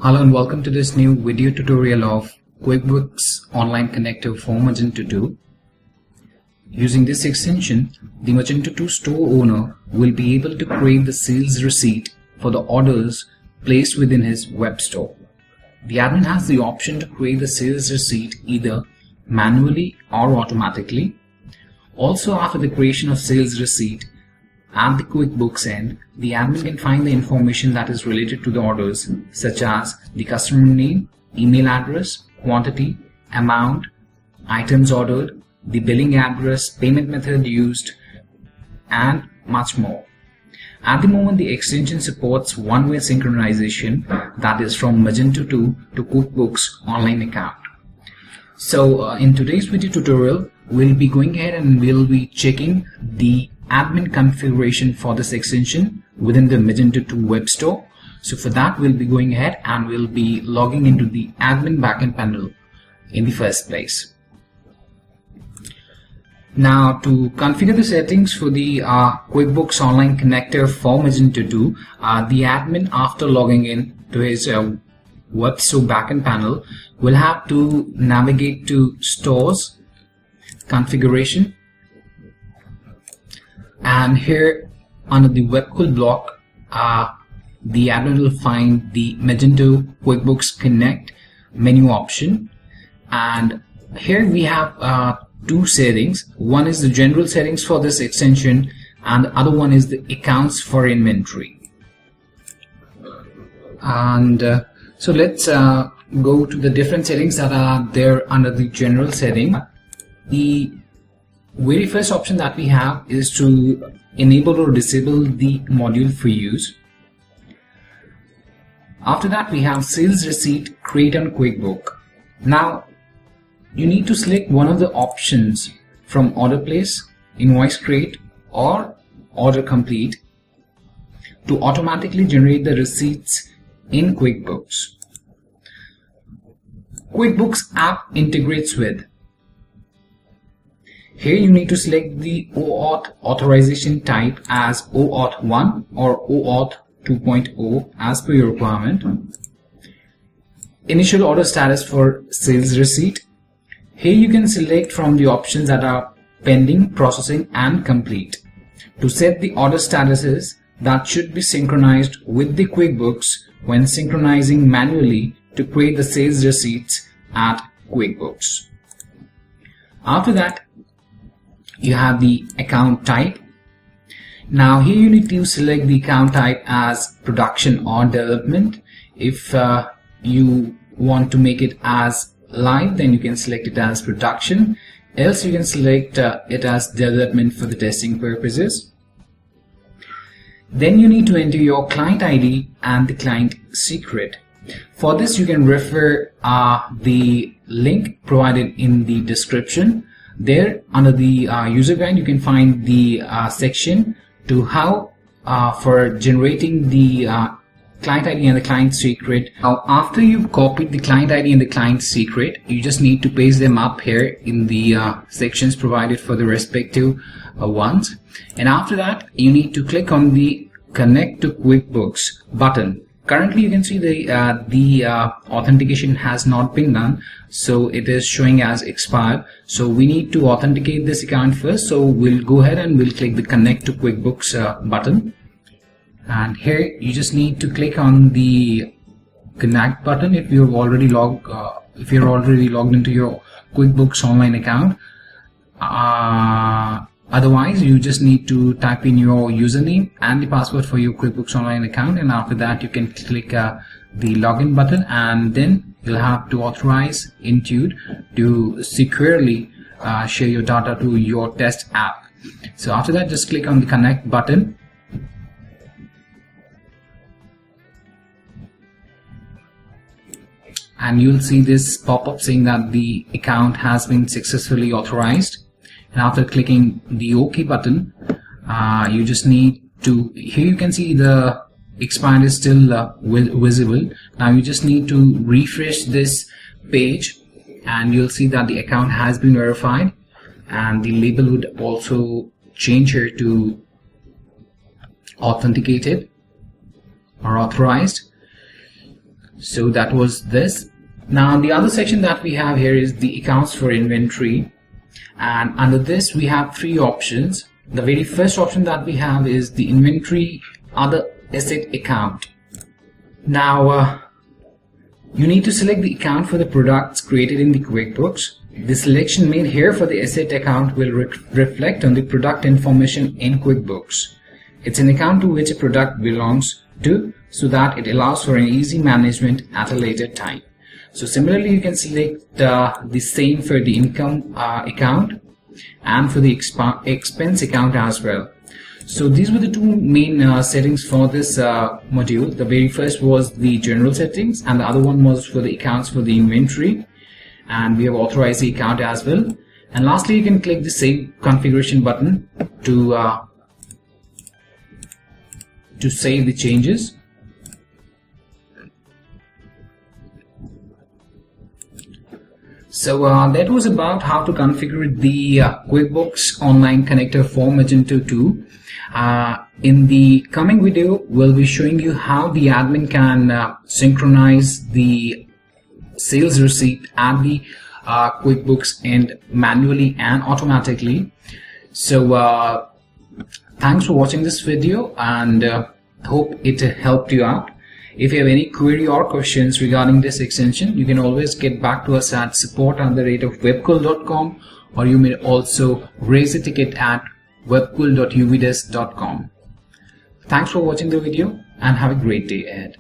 Hello and welcome to this new video tutorial of QuickBooks Online Connector for Magento 2. Using this extension, the Magento 2 store owner will be able to create the sales receipt for the orders placed within his web store. The admin has the option to create the sales receipt either manually or automatically. Also, after the creation of sales receipt, at the QuickBooks end, the admin can find the information that is related to the orders, such as the customer name, email address, quantity, amount, items ordered, the billing address, payment method used, and much more. At the moment, the extension supports one-way synchronization, that is from Magento 2 to QuickBooks Online account. So in today's video tutorial, we'll be going ahead and we'll be checking the admin configuration for this extension within the Magento 2 web store. So for that, we'll be going ahead and we'll be logging into the admin backend panel in the first place. Now, to configure the settings for the QuickBooks Online Connector for Magento 2, the admin, after logging in to his web store backend panel, will have to navigate to Stores, Configuration, and here under the webtool block, the admin will find the Magento QuickBooks Connect menu option, and here we have two settings. One is the general settings for this extension, and the other one is the accounts for inventory. And so let's go to the different settings that are there under the general setting. The very first option that we have is to enable or disable the module for use. After that, we have sales receipt create on QuickBook. Now you need to select one of the options from order place, invoice create, or order complete to automatically generate the receipts in QuickBooks. QuickBooks app integrates with. Here you need to select the OAuth authorization type as OAuth 1 or OAuth 2.0 as per your requirement. Initial order status for sales receipt. Here you can select from the options that are pending, processing, and complete. To set the order statuses that should be synchronized with the QuickBooks when synchronizing manually to create the sales receipts at QuickBooks. After that, you have the account type. Now here you need to select the account type as production or development. If you want to make it as live, then you can select it as production, else you can select it as development for the testing purposes. Then you need to enter your client ID and the client secret. For this, you can refer the link provided in the description. There under the user guide, you can find the section to how for generating the client ID and the client secret. Now, after you've copied the client ID and the client secret, you just need to paste them up here in the sections provided for the respective ones. And after that, you need to click on the Connect to QuickBooks button. Currently, you can see the authentication has not been done, so it is showing as expired. So we need to authenticate this account first. So we'll go ahead and we'll click the Connect to QuickBooks button. And here you just need to click on the Connect button if you've already logged into your QuickBooks Online account. Otherwise, you just need to type in your username and the password for your QuickBooks Online account, and after that you can click the login button, and then you'll have to authorize Intuit to securely share your data to your test app. So after that, just click on the Connect button. And you'll see this pop-up saying that the account has been successfully authorized. And after clicking the OK button, you just need to, here you can see the expired is still visible. Now you just need to refresh this page and you'll see that the account has been verified, and the label would also change here to authenticated or authorized. So that was this. Now the other section that we have here is the accounts for inventory, and under this we have three options. The very first option that we have is the inventory other asset account. Now you need to select the account for the products created in the QuickBooks. The selection made here for the asset account will reflect on the product information in QuickBooks. It's an account to which a product belongs to, so that it allows for an easy management at a later time. So similarly, you can select the same for the income account and for the expense account as well. So these were the two main settings for this module. The very first was the general settings, and the other one was for the accounts for the inventory, and we have authorized the account as well. And lastly, you can click the save configuration button to save the changes. So that was about how to configure the QuickBooks Online Connector for Magento 2. In the coming video, we'll be showing you how the admin can synchronize the sales receipt at the QuickBooks end manually and automatically. So thanks for watching this video, and hope it helped you out. If you have any query or questions regarding this extension, you can always get back to us at support@webcool.com, or you may also raise a ticket at webcool.uvdesk.com. Thanks for watching the video, and have a great day ahead.